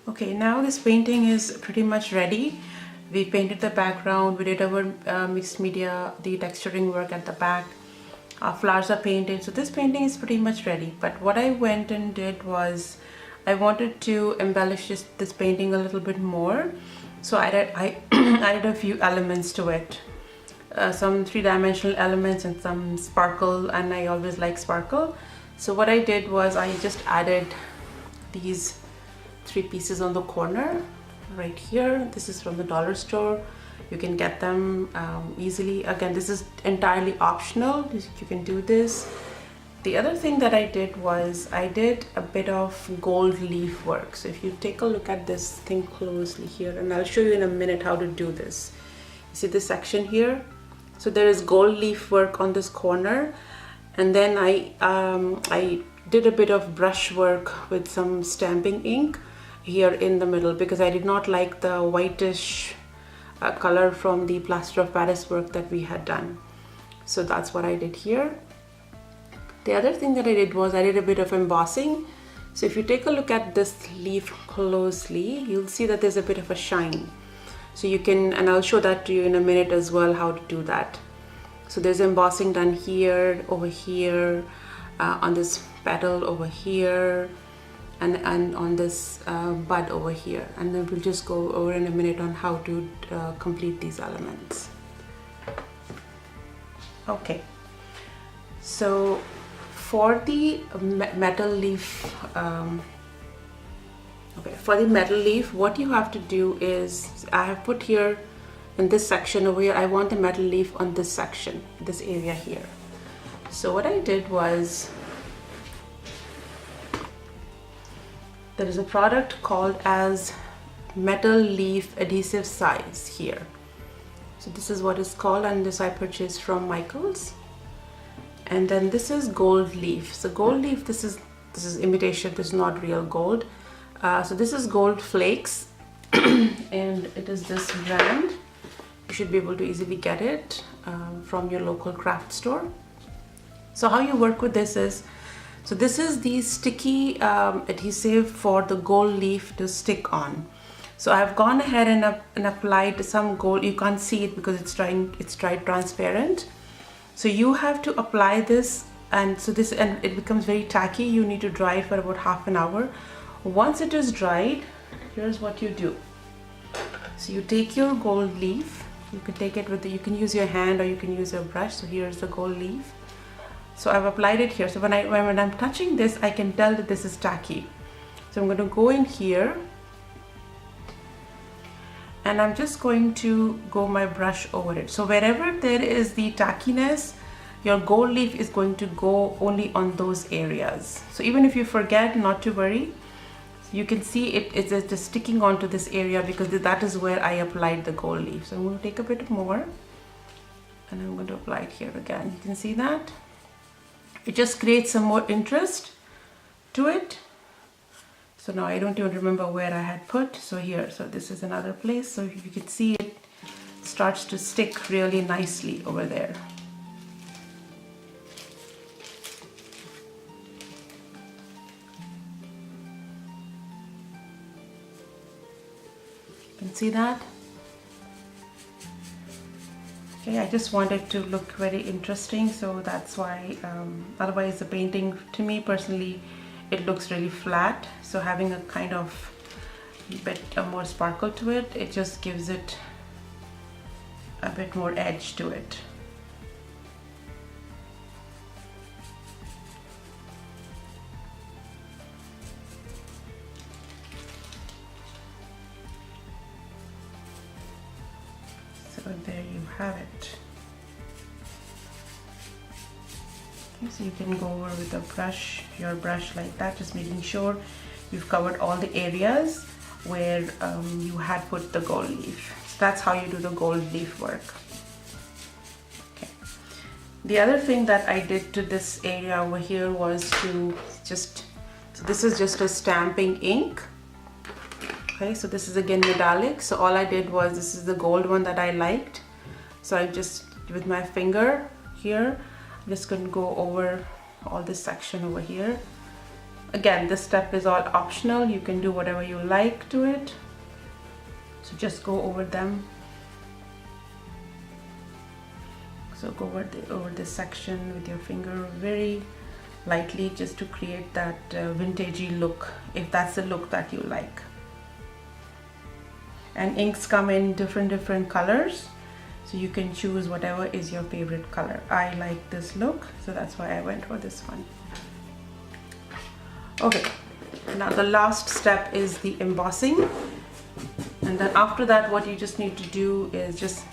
Okay, now this painting is pretty much ready. We painted the background, we did our mixed media, the texturing work at the back. Our flowers are painted, so this painting is pretty much ready. But what I went and did was I wanted to embellish this painting a little bit more. So I added a few elements to it. Some three-dimensional elements and some sparkle, and I always like sparkle. So what I did was I just added these 3 pieces on the corner right here. This is from the dollar store. You can get them easily. Again, this is entirely optional. You can do this. The other thing that I did was I did a bit of gold leaf work. So if you take a look at this thing closely here, and I'll show you in a minute how to do this. You see this section here? So there is gold leaf work on this corner, and then I did a bit of brush work with some stamping ink here in the middle because I did not like the whitish color from the plaster of Paris work that we had done. So that's what I did here. The other thing that I did was I did a bit of embossing. So if you take a look at this leaf closely, you'll see that there's a bit of a shine. So you can, and I'll show that to you in a minute as well, how to do that. So there's embossing done here, over here, on this petal over here, and on this bud over here. And then we'll just go over in a minute on how to complete these elements. Okay, so for the metal leaf, for the metal leaf, what you have to do is, I have put here in this section over here, I want the metal leaf on this section, this area here. So what I did was, there is a product called as metal leaf adhesive size here. So this is what it's called, and this I purchased from Michael's. And then this is gold leaf. So gold leaf, this is imitation, this is not real gold. So this is gold flakes and it is this brand. You should be able to easily get it from your local craft store. So how you work with this is, so this is the sticky adhesive for the gold leaf to stick on. So I've gone ahead and applied some gold. You can't see it because it's dried transparent. So you have to apply this, and so this, and it becomes very tacky. You need to dry it for about half an hour. Once it is dried, here's what you do. So you take your gold leaf. You can take it with you can use your hand or you can use your brush. So here's the gold leaf. So I've applied it here. So when I'm touching this, I can tell that this is tacky. So I'm going to go in here, and I'm just going to go my brush over it. So wherever there is the tackiness, your gold leaf is going to go only on those areas. So even if you forget, not to worry. You can see it's just sticking onto this area because that is where I applied the gold leaf. So I'm going to take a bit more and I'm going to apply it here again. You can see that. It just creates some more interest to it. So now I don't even remember where I had put. So here, so this is another place. So you can see it starts to stick really nicely over there. You can see that. Okay, I just wanted to look very interesting, so that's why, otherwise the painting, to me personally, it looks really flat. So having a kind of bit more sparkle to it, it just gives it a bit more edge to it. So there you have it. Okay, so you can go over with your brush like that, just making sure you've covered all the areas where you had put the gold leaf. So that's how you do the gold leaf work. Okay. The other thing that I did to this area over here was to just, so this is just a stamping ink. Okay, so this is again metallic. So all I did was, this is the gold one that I liked. So I just, with my finger here, I'm just going to go over all this section over here. Again, this step is all optional. You can do whatever you like to it. So just go over them. So go over this section with your finger very lightly, just to create that vintagey look, if that's the look that you like. And inks come in different colors, so you can choose whatever is your favorite color. I like this look, so that's why I went for this one. Okay, now the last step is the embossing, and then after that what you just need to do is just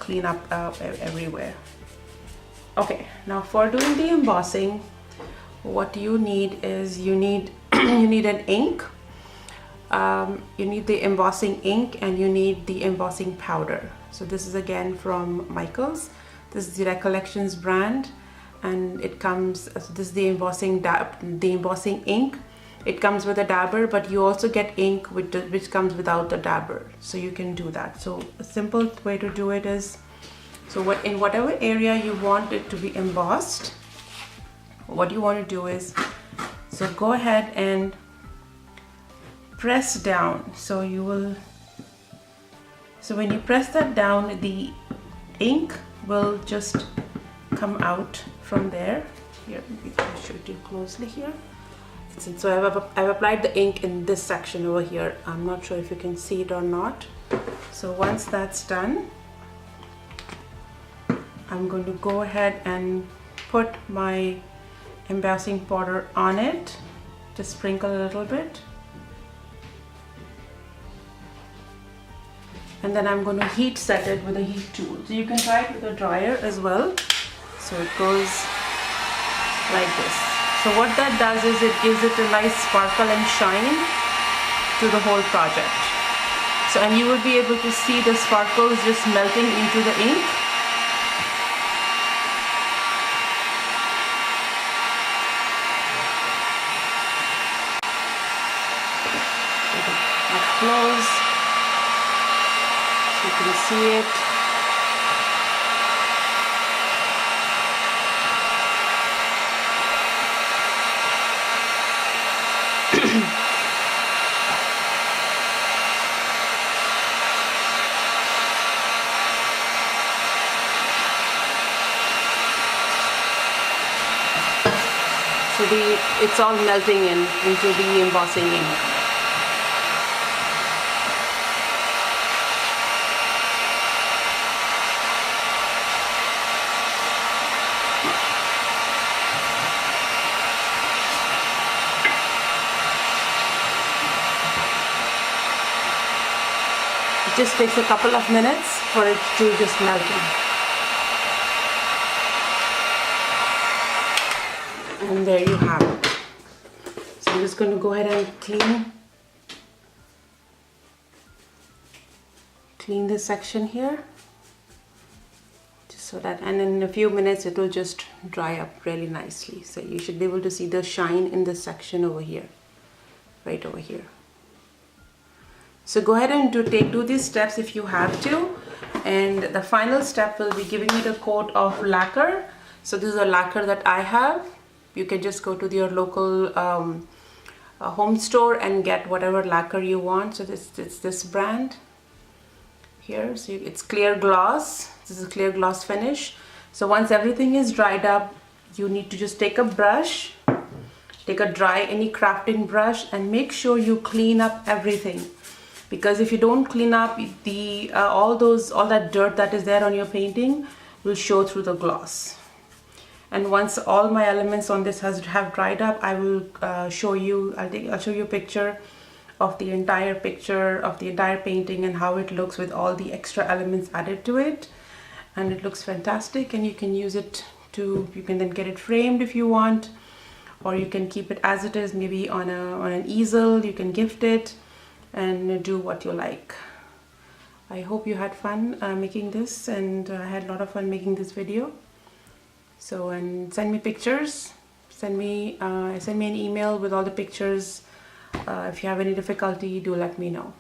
clean up everywhere. Okay, now for doing the embossing, what you need is you need an ink. You need the embossing ink, and you need the embossing powder. So this is again from Michaels. This is the Recollections brand, and it comes, so this is the embossing ink. It comes with a dabber, but you also get ink which comes without the dabber, so you can do that. So a simple way to do it is, so in whatever area you want it to be embossed, what you want to do is, so go ahead and press down. So when you press that down, the ink will just come out from there. Here, maybe I'll show it to you closely here. So I've applied the ink in this section over here. I'm not sure if you can see it or not. So once that's done, I'm going to go ahead and put my embossing powder on it. Just sprinkle a little bit. And then I'm going to heat set it with a heat tool. So you can try it with a dryer as well. So it goes like this. So what that does is it gives it a nice sparkle and shine to the whole project. So, and you will be able to see the sparkles just melting into the ink. Up close, so you can see it. So it's all melting into the embossing ink. It just takes a couple of minutes for it to just melt in. And there you have it. So I'm just going to go ahead and clean this section here, just so that, and in a few minutes it will just dry up really nicely. So you should be able to see the shine in this section over here, right over here. So go ahead and do these steps if you have to, and the final step will be giving it a coat of lacquer. So this is a lacquer that I have. You can just go to your local home store and get whatever lacquer you want. So it's this brand here. So it's clear gloss. This is a clear gloss finish. So once everything is dried up, you need to just take a brush, take a dry any crafting brush, and make sure you clean up everything. Because if you don't clean up, all that dirt that is there on your painting will show through the gloss. And once all my elements on this have dried up, I will show you. I'll show you a picture of the entire painting and how it looks with all the extra elements added to it. And it looks fantastic, and you can use it you can then get it framed if you want, or you can keep it as it is, maybe on an easel. You can gift it and do what you like. I hope you had fun making this, and I had a lot of fun making this video. So, and send me pictures, send me an email with all the pictures. If you have any difficulty, do let me know.